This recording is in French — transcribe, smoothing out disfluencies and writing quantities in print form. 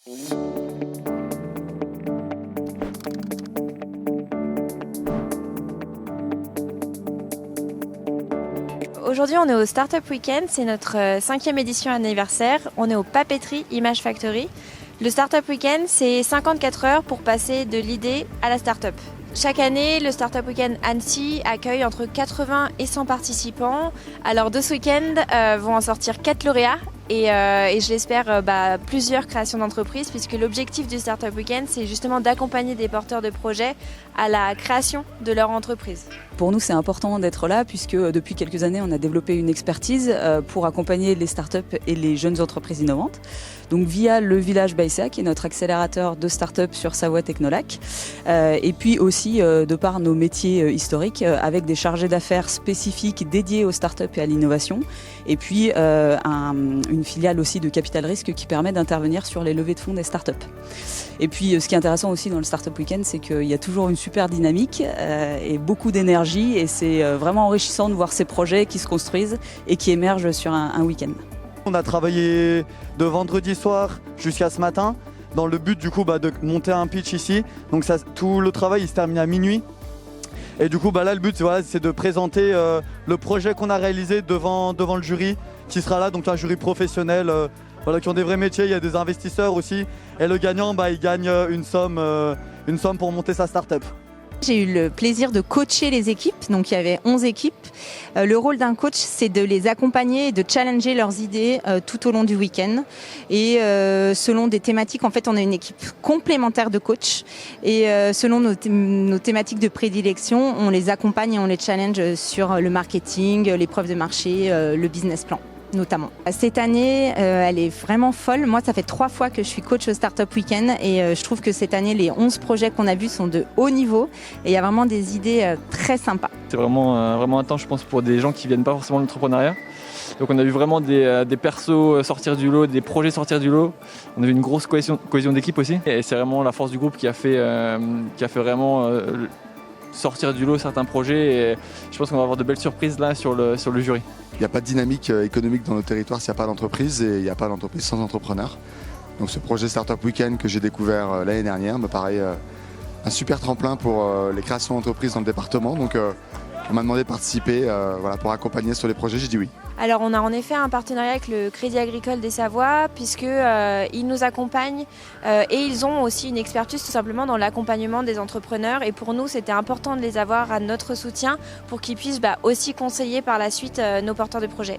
Aujourd'hui, on est au Startup Weekend, c'est notre 5e édition anniversaire. On est au Papeterie Image Factory. Le Startup Weekend, c'est 54 heures pour passer de l'idée à la startup. Chaque année, le Startup Weekend Annecy accueille entre 80 et 100 participants. Alors de ce week-end vont en sortir 4 lauréats et je l'espère plusieurs créations d'entreprises, puisque l'objectif du Startup Weekend, c'est justement d'accompagner des porteurs de projets à la création de leur entreprise. Pour nous, c'est important d'être là puisque depuis quelques années, on a développé une expertise pour accompagner les startups et les jeunes entreprises innovantes. Donc via le Village Baïsa, qui est notre accélérateur de startups sur Savoie Technolac, et puis aussi de par nos métiers historiques, avec des chargés d'affaires spécifiques dédiés aux startups et à l'innovation, et puis une filiale aussi de capital risque qui permet d'intervenir sur les levées de fonds des startups. Et puis ce qui est intéressant aussi dans le Startup Weekend, c'est qu'il y a toujours une super dynamique et beaucoup d'énergie, et c'est vraiment enrichissant de voir ces projets qui se construisent et qui émergent sur un week-end. On a travaillé de vendredi soir jusqu'à ce matin dans le but du coup de monter un pitch ici. Donc tout le travail il se termine à minuit. Et du coup là le but c'est de présenter le projet qu'on a réalisé devant le jury qui sera là, donc un jury professionnel qui ont des vrais métiers. Il y a des investisseurs aussi, et le gagnant il gagne une somme pour monter sa start-up. J'ai eu le plaisir de coacher les équipes, donc il y avait 11 équipes. Le rôle d'un coach, c'est de les accompagner et de challenger leurs idées tout au long du week-end. Et selon des thématiques, en fait, on a une équipe complémentaire de coachs. Et selon nos thématiques de prédilection, on les accompagne et on les challenge sur le marketing, les preuves de marché, le business plan notamment. Cette année, elle est vraiment folle. Moi, ça fait 3 fois que je suis coach au Startup Weekend, et je trouve que cette année, les 11 projets qu'on a vus sont de haut niveau, et il y a vraiment des idées très sympas. C'est vraiment un temps, je pense, pour des gens qui viennent pas forcément de l'entrepreneuriat. Donc on a vu vraiment des persos sortir du lot, des projets sortir du lot. On a vu une grosse cohésion d'équipe aussi, et c'est vraiment la force du groupe qui a fait vraiment sortir du lot certains projets, et je pense qu'on va avoir de belles surprises là sur le jury. Il n'y a pas de dynamique économique dans nos territoires s'il n'y a pas d'entreprise, et il n'y a pas d'entreprise sans entrepreneur. Donc ce projet Startup Weekend que j'ai découvert l'année dernière me paraît un super tremplin pour les créations d'entreprises dans le département. Donc on m'a demandé de participer pour accompagner sur les projets, j'ai dit oui. Alors on a en effet un partenariat avec le Crédit Agricole des Savoies, puisqu'ils nous accompagnent et ils ont aussi une expertise tout simplement dans l'accompagnement des entrepreneurs, et pour nous c'était important de les avoir à notre soutien pour qu'ils puissent aussi conseiller par la suite nos porteurs de projets.